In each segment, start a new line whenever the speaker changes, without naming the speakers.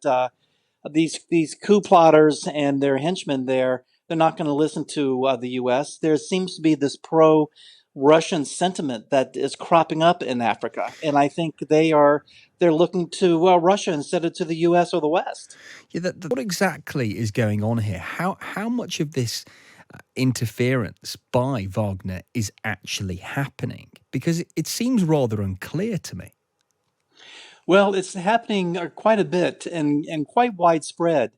that these coup plotters and their henchmen there, they're not going to listen to the U.S. There seems to be this pro-Russian sentiment that is cropping up in Africa, and I think they're looking to Russia instead of to the U.S. or the West.
Yeah, what exactly is going on here? How much of this interference by Wagner is actually happening? Because it seems rather unclear to me.
Well, it's happening quite a bit and quite widespread.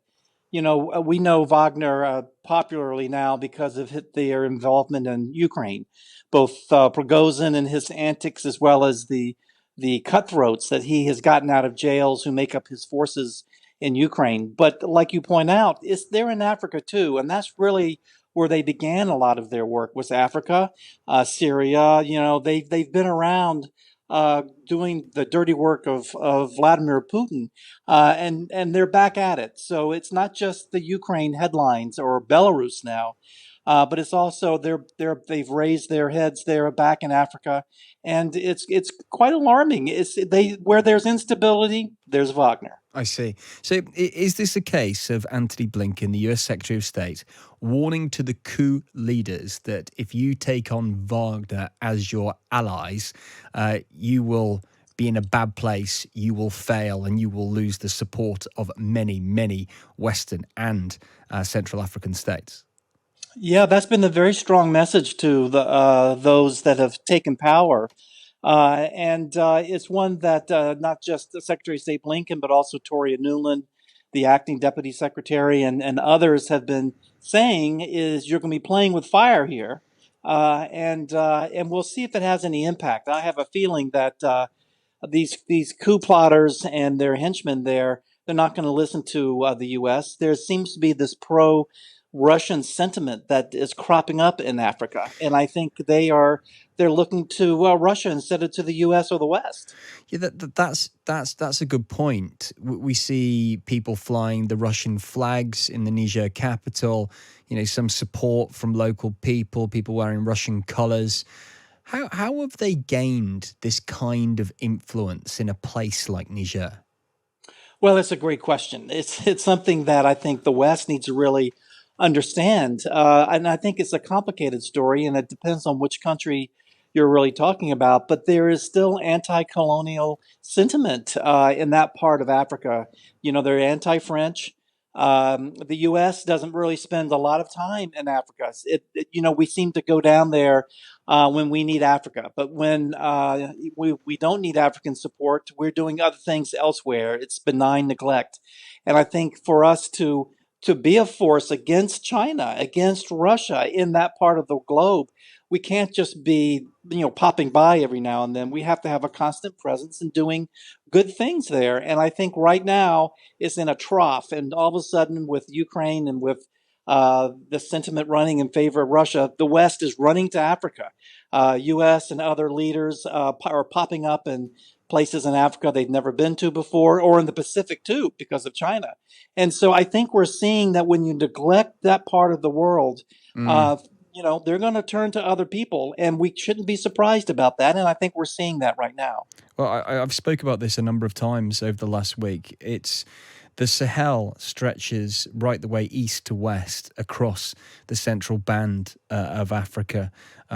We know Wagner popularly now because of their involvement in Ukraine, both Prigozhin and his antics, as well as the cutthroats that he has gotten out of jails who make up his forces in Ukraine. But like you point out, they're in Africa too, and that's really where they began a lot of their work was Africa, Syria. They've been around doing the dirty work of Vladimir Putin, and they're back at it. So it's not just the Ukraine headlines or Belarus now, but it's also they've raised their heads there back in Africa, and it's quite alarming. They where there's instability, there's Wagner.
I see. So is this a case of Antony Blinken, the US Secretary of State, warning to the coup leaders that if you take on Wagner as your allies, you will be in a bad place, you will fail, and you will lose the support of many, many Western and Central African states?
Yeah, that's been a very strong message to those that have taken power. And it's one that not just the Secretary of State Blinken, but also Toria Nuland, the acting deputy secretary, and others have been saying is you're going to be playing with fire here. And we'll see if it has any impact. I have a feeling that these coup plotters and their henchmen there, they're not going to listen to the U.S. There seems to be this pro-Russian sentiment that is cropping up in Africa, and I think they're looking to Russia instead of to the U.S. or the West.
Yeah, that's a good point. We see people flying the Russian flags in the Niger capital. Some support from local people wearing Russian colours. How have they gained this kind of influence in a place like Niger?
Well, that's a great question. It's something that I think the West needs to really understand, and I think it's a complicated story, and it depends on which country you're really talking about. But there is still anti-colonial sentiment in that part of Africa. They're anti-French. The U.S. doesn't really spend a lot of time in Africa. We seem to go down there when we need Africa, but when we don't need African support, we're doing other things elsewhere. It's benign neglect, and I think for us to be a force against China, against Russia in that part of the globe, we can't just be popping by every now and then. We have to have a constant presence and doing good things there. And I think right now it's in a trough. And all of a sudden, with Ukraine and with the sentiment running in favor of Russia, the West is running to Africa. U.S. and other leaders are popping up in places in Africa they've never been to before, or in the Pacific too, because of China. And so I think we're seeing that when you neglect that part of the world, uh, they're going to turn to other people, and we shouldn't be surprised about that. And I think we're seeing that right now.
Well, I've spoke about this a number of times over the last week. It's the Sahel stretches right the way east to west across the central band of Africa,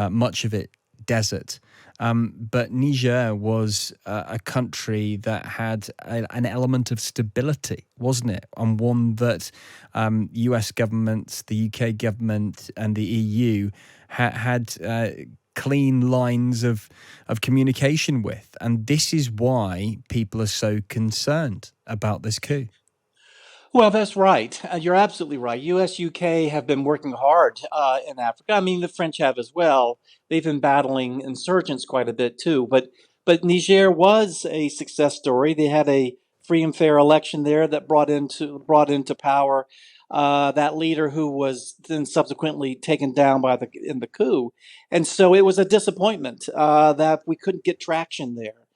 much of it desert. But Niger was a country that had an element of stability, wasn't it? And one that US governments, the UK government and the EU had clean lines of communication with. And this is why people are so concerned about this coup.
Well, that's right. You're absolutely right. U.S., UK have been working hard in Africa. I mean, the French have as well. They've been battling insurgents quite a bit too. But Niger was a success story. They had a free and fair election there that brought into power that leader who was then subsequently taken down in the coup. And so it was a disappointment that we couldn't get traction there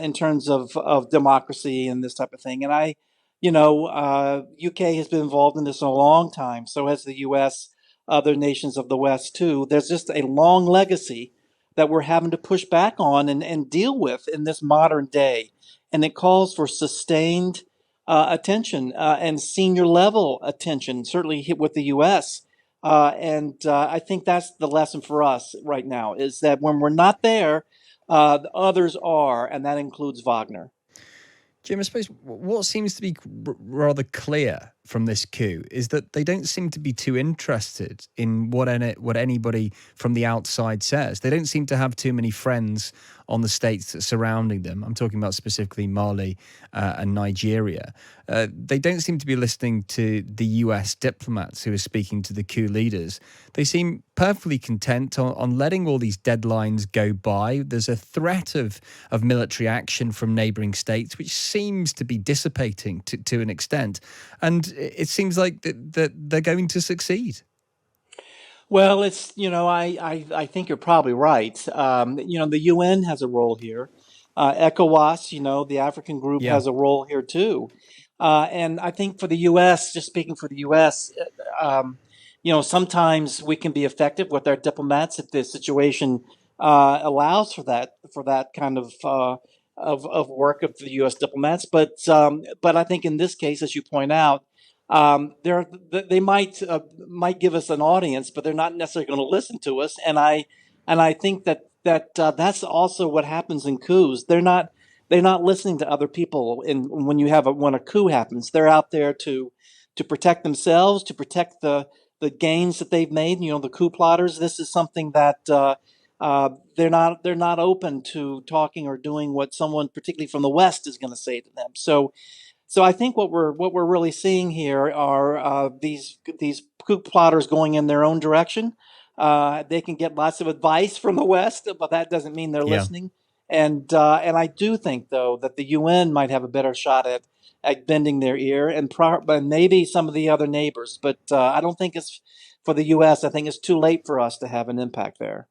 in terms of democracy and this type of thing. And UK has been involved in this a long time. So has the US, other nations of the West too. There's just a long legacy that we're having to push back on and deal with in this modern day. And it calls for sustained attention and senior level attention, certainly hit with the U.S. And I think that's the lesson for us right now is that when we're not there, the others are, and that includes Wagner.
Jim, I suppose what seems to be rather clear from this coup is that they don't seem to be too interested in what anybody from the outside says. They don't seem to have too many friends on the states surrounding them. I'm talking about specifically Mali and Nigeria. They don't seem to be listening to the US diplomats who are speaking to the coup leaders. They seem perfectly content on letting all these deadlines go by. There's a threat of military action from neighboring states, which seems to be dissipating to an extent. And it seems like that they're going to succeed.
Well, I think you're probably right. The UN has a role here. ECOWAS, the African group,
Yeah.
has a role here too. And I think for the U.S., just speaking for the U.S., sometimes we can be effective with our diplomats if the situation allows for that kind of work of the U.S. diplomats. But I think in this case, as you point out, they might give us an audience, but they're not necessarily going to listen to us. And I think that's also what happens in coups. They're not listening to other people. And when a coup happens, they're out there to protect themselves, to protect the gains that they've made. The coup plotters. This is something that they're not open to talking or doing what someone, particularly from the West, is going to say to them. So I think what we're really seeing here are these coup plotters going in their own direction. They can get lots of advice from the West, but that doesn't mean they're
Yeah.
listening. And I do think though that the UN might have a better shot at bending their ear, but maybe some of the other neighbors. But I don't think it's for the U.S. I think it's too late for us to have an impact there.